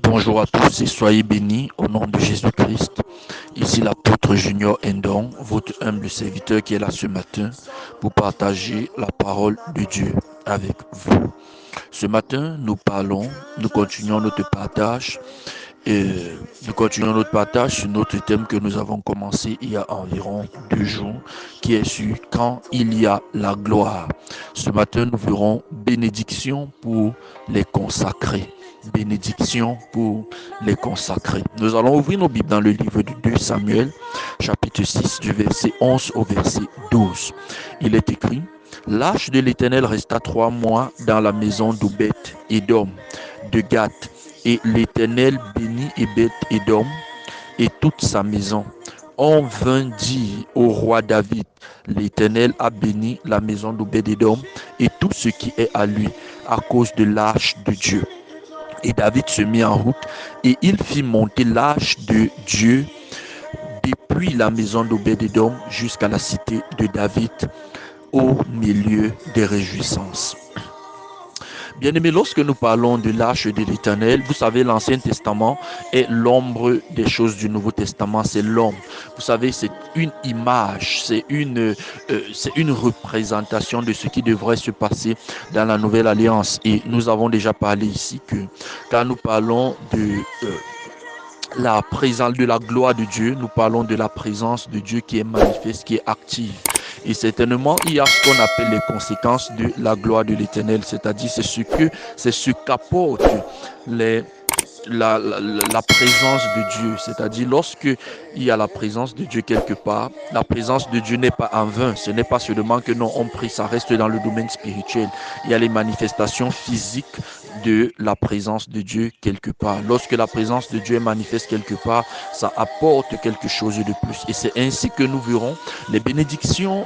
Bonjour à tous et soyez bénis au nom de Jésus-Christ. Ici l'apôtre Junior Endon, votre humble serviteur qui est là ce matin pour partager la parole de Dieu avec vous. Ce matin, nous continuons notre partage et nous continuons notre partage sur notre thème que nous avons commencé il y a environ 2 jours, qui est sur quand il y a la gloire. Ce matin, nous verrons bénédiction pour les consacrés. Bénédiction pour les consacrés. Nous allons ouvrir nos Bibles dans le livre de 2 Samuel, chapitre 6, du verset 11 au verset 12. Il est écrit: L'arche de l'Éternel resta 3 mois dans la maison d'Obed-Édom de Gath. Et l'Éternel bénit Obed-Édom et toute sa maison. On vint dire au roi David: L'Éternel a béni la maison d'Obed-Édom et tout ce qui est à lui, à cause de l'arche de Dieu. Et David se mit en route et il fit monter l'arche de Dieu depuis la maison d'Obed-Édom jusqu'à la cité de David, au milieu des réjouissances. Bien-aimés, lorsque nous parlons de l'arche de l'Éternel, vous savez, l'Ancien Testament est l'ombre des choses du Nouveau Testament, c'est l'ombre. Vous savez, c'est une image, c'est une représentation de ce qui devrait se passer dans la Nouvelle Alliance. Et nous avons déjà parlé ici que quand nous parlons de la présence de la gloire de Dieu, nous parlons de la présence de Dieu qui est manifeste, qui est active. Et certainement, il y a ce qu'on appelle les conséquences de la gloire de l'Éternel, c'est-à-dire c'est ce qu'apporte la présence de Dieu, c'est-à-dire lorsque il y a la présence de Dieu quelque part, la présence de Dieu n'est pas en vain, ce n'est pas seulement que non, on prie, ça reste dans le domaine spirituel. Il y a les manifestations physiques de la présence de Dieu quelque part. Lorsque la présence de Dieu est manifeste quelque part, ça apporte quelque chose de plus. Et c'est ainsi que nous verrons les bénédictions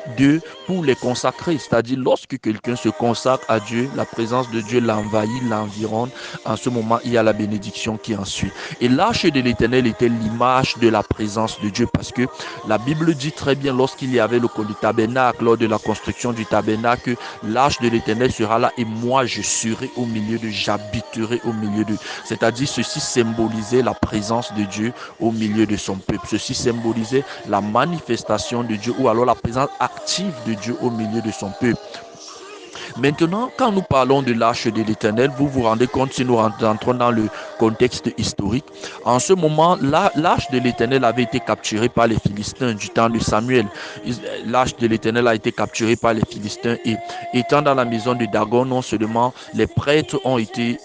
pour les consacrés, c'est-à-dire lorsque quelqu'un se consacre à Dieu, la présence de Dieu l'envahit, l'environne. En ce moment, il y a la bénédiction qui en suit. Et l'arche de l'Éternel était l'image de la présence de Dieu, parce que la Bible dit très bien, lorsqu'il y avait le tabernacle, lors de la construction du tabernacle, l'arche de l'Éternel sera là et moi je serai au milieu de, j'habiterai au milieu de. C'est-à-dire ceci symbolisait la présence de Dieu au milieu de son peuple. Ceci symbolisait la manifestation de Dieu, ou alors la présence active de Dieu au milieu de son peuple. Maintenant, quand nous parlons de l'arche de l'Éternel, vous vous rendez compte, si nous rentrons dans le contexte historique, en ce moment, l'arche de l'Éternel avait été capturée par les Philistins du temps de Samuel. L'arche de l'Éternel a été capturée par les Philistins et étant dans la maison de Dagon, non seulement les prêtres ont été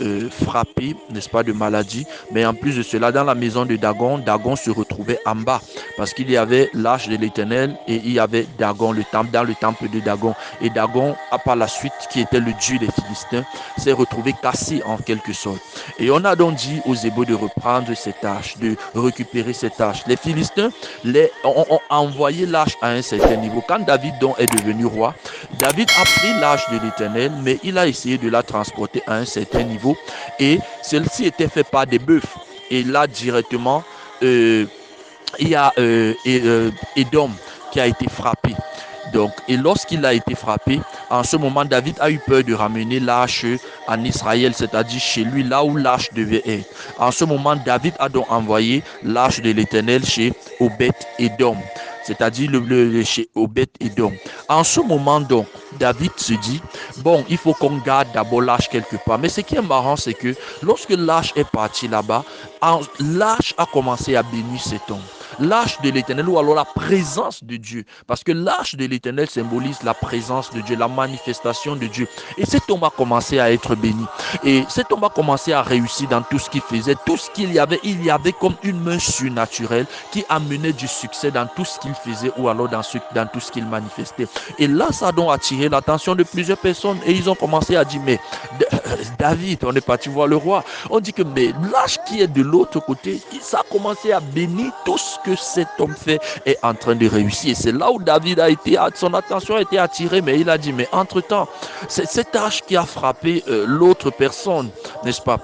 frappés, n'est-ce pas, de maladie, mais en plus de cela, dans la maison de Dagon, Dagon se retrouvait en bas parce qu'il y avait l'arche de l'Éternel et il y avait Dagon, le temple, dans le temple de Dagon. Et Dagon, par la suite, qui était le dieu des Philistins, s'est retrouvé cassé en quelque sorte. Et on a donc dit aux Hébreux de reprendre cette arche, de récupérer cette arche. Les Philistins ont envoyé l'arche à un certain niveau. Quand David donc est devenu roi, David a pris l'arche de l'Éternel, mais il a essayé de la transporter à un certain niveau et celle-ci était faite par des bœufs. Et là, directement, il y a Édom qui a été frappé. Donc, et lorsqu'il a été frappé, en ce moment, David a eu peur de ramener l'arche en Israël, c'est-à-dire chez lui, là où l'arche devait être. En ce moment, David a donc envoyé l'arche de l'Éternel chez Obed-Édom, c'est-à-dire chez Obed-Édom. En ce moment, donc, David se dit, bon, il faut qu'on garde d'abord l'arche quelque part. Mais ce qui est marrant, c'est que lorsque l'arche est partie là-bas, l'arche a commencé à bénir cet homme. L'arche de l'Éternel, ou alors la présence de Dieu, parce que l'arche de l'Éternel symbolise la présence de Dieu, la manifestation de Dieu. Et cet homme a commencé à être béni, et cet homme a commencé à réussir dans tout ce qu'il faisait, tout ce qu'il y avait. Il y avait comme une main surnaturelle qui amenait du succès dans tout ce qu'il faisait, ou alors dans tout ce qu'il manifestait. Et là, ça a donc attiré l'attention de plusieurs personnes, et ils ont commencé à dire, mais David, on est parti voir le roi, on dit que mais l'arche qui est de l'autre côté, ça a commencé à bénir tout ce que cet homme fait est en train de réussir. Et c'est là où David son attention a été attirée, mais il a dit, mais entre-temps, c'est cette arche qui a frappé l'autre personne, n'est-ce pas?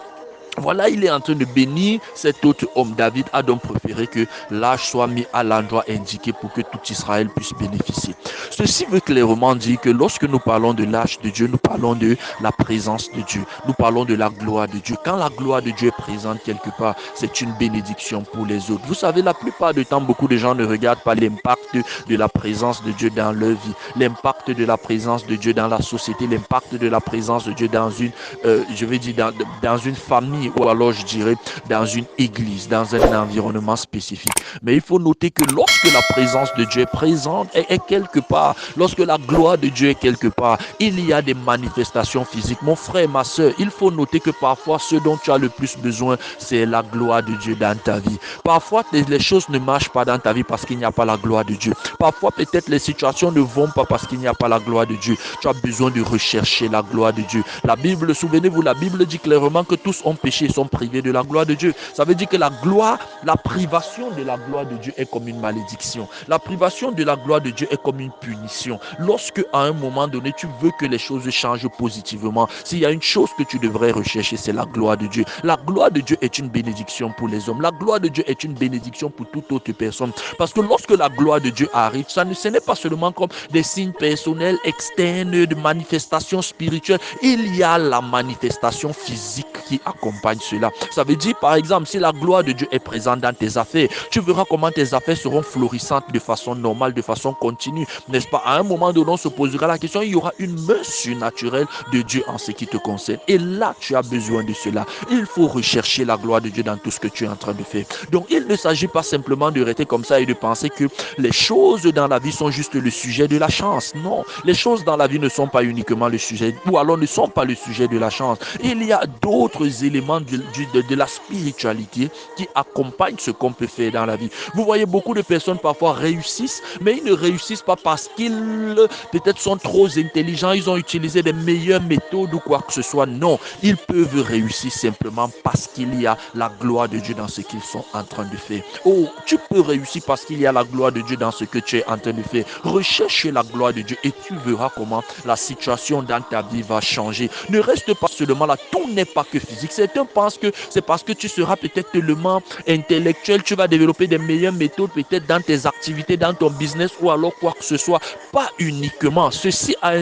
Voilà, il est en train de bénir cet autre homme. David a donc préféré que l'arche soit mis à l'endroit indiqué pour que tout Israël puisse bénéficier. Ceci veut clairement dire que lorsque nous parlons de l'arche de Dieu, nous parlons de la présence de Dieu. Nous parlons de la gloire de Dieu. Quand la gloire de Dieu est présente quelque part, c'est une bénédiction pour les autres. Vous savez, la plupart du temps, beaucoup de gens ne regardent pas l'impact de la présence de Dieu dans leur vie, l'impact de la présence de Dieu dans la société, l'impact de la présence de Dieu dans une, je vais dire, dans une famille, ou alors je dirais dans une église, dans un environnement spécifique. Mais il faut noter que lorsque la présence de Dieu est présente et est quelque part, lorsque la gloire de Dieu est quelque part, il y a des manifestations physiques. Mon frère, ma soeur, il faut noter que parfois ce dont tu as le plus besoin, c'est la gloire de Dieu dans ta vie. Parfois les choses ne marchent pas dans ta vie parce qu'il n'y a pas la gloire de Dieu. Parfois peut-être les situations ne vont pas parce qu'il n'y a pas la gloire de Dieu. Tu as besoin de rechercher la gloire de Dieu. La Bible, souvenez-vous, la Bible dit clairement que tous ont péché et sont privés de la gloire de Dieu. Ça veut dire que la gloire, la privation de la gloire de Dieu est comme une malédiction. La privation de la gloire de Dieu est comme une punition. Lorsque à un moment donné, tu veux que les choses changent positivement, s'il y a une chose que tu devrais rechercher, c'est la gloire de Dieu. La gloire de Dieu est une bénédiction pour les hommes. La gloire de Dieu est une bénédiction pour toute autre personne. Parce que lorsque la gloire de Dieu arrive, ce n'est pas seulement comme des signes personnels externes, de manifestations spirituelles. Il y a la manifestation physique qui accompagne cela. Ça veut dire, par exemple, si la gloire de Dieu est présente dans tes affaires, tu verras comment tes affaires seront florissantes de façon normale, de façon continue, n'est-ce pas? À un moment donné, on se posera la question, il y aura une main surnaturelle de Dieu en ce qui te concerne. Et là, tu as besoin de cela. Il faut rechercher la gloire de Dieu dans tout ce que tu es en train de faire. Donc, il ne s'agit pas simplement de rester comme ça et de penser que les choses dans la vie sont juste le sujet de la chance. Non, les choses dans la vie ne sont pas uniquement le sujet, ou alors ne sont pas le sujet de la chance. Il y a d'autres éléments de la spiritualité qui accompagnent ce qu'on peut faire dans la vie. Vous voyez, beaucoup de personnes parfois réussissent, mais ils ne réussissent pas parce qu'ils peut-être sont trop intelligents, ils ont utilisé des meilleures méthodes ou quoi que ce soit. Non, ils peuvent réussir simplement parce qu'il y a la gloire de Dieu dans ce qu'ils sont en train de faire. Oh, tu peux réussir parce qu'il y a la gloire de Dieu dans ce que tu es en train de faire. Recherche la gloire de Dieu et tu verras comment la situation dans ta vie va changer. Ne reste pas seulement là, tout n'est pas que physique. Certains pensent que c'est parce que tu seras peut-être tellement intellectuel, tu vas développer des meilleures méthodes peut-être dans tes activités, dans ton business ou alors quoi que ce soit. Pas uniquement. Ceci a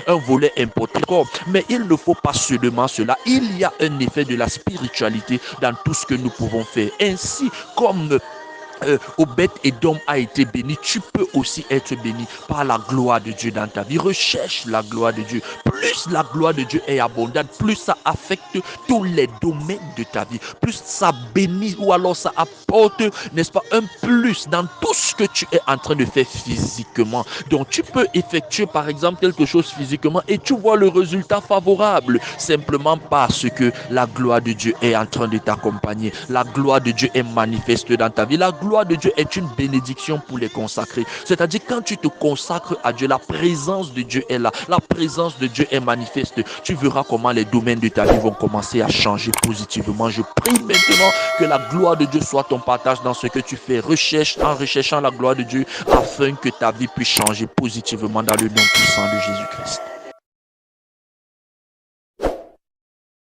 un volet important, mais il ne faut pas seulement cela. Il y a un effet de la spiritualité dans tout ce que nous pouvons faire. Ainsi comme Obed-Edom a été béni, tu peux aussi être béni par la gloire de Dieu dans ta vie. Recherche la gloire de Dieu. Plus la gloire de Dieu est abondante, plus ça affecte tous les domaines de ta vie. Plus ça bénit ou alors ça apporte, n'est-ce pas, un plus dans tout ce que tu es en train de faire physiquement. Donc tu peux effectuer par exemple quelque chose physiquement et tu vois le résultat favorable simplement parce que la gloire de Dieu est en train de t'accompagner. La gloire de Dieu est manifeste dans ta vie. La gloire de Dieu est une bénédiction pour les consacrés. C'est-à-dire quand tu te consacres à Dieu, la présence de Dieu est là. La présence de Dieu est manifeste. Tu verras comment les domaines de ta vie vont commencer à changer positivement. Je prie maintenant que la gloire de Dieu soit ton partage dans ce que tu fais. Recherche en recherchant la gloire de Dieu afin que ta vie puisse changer positivement dans le nom puissant de Jésus-Christ.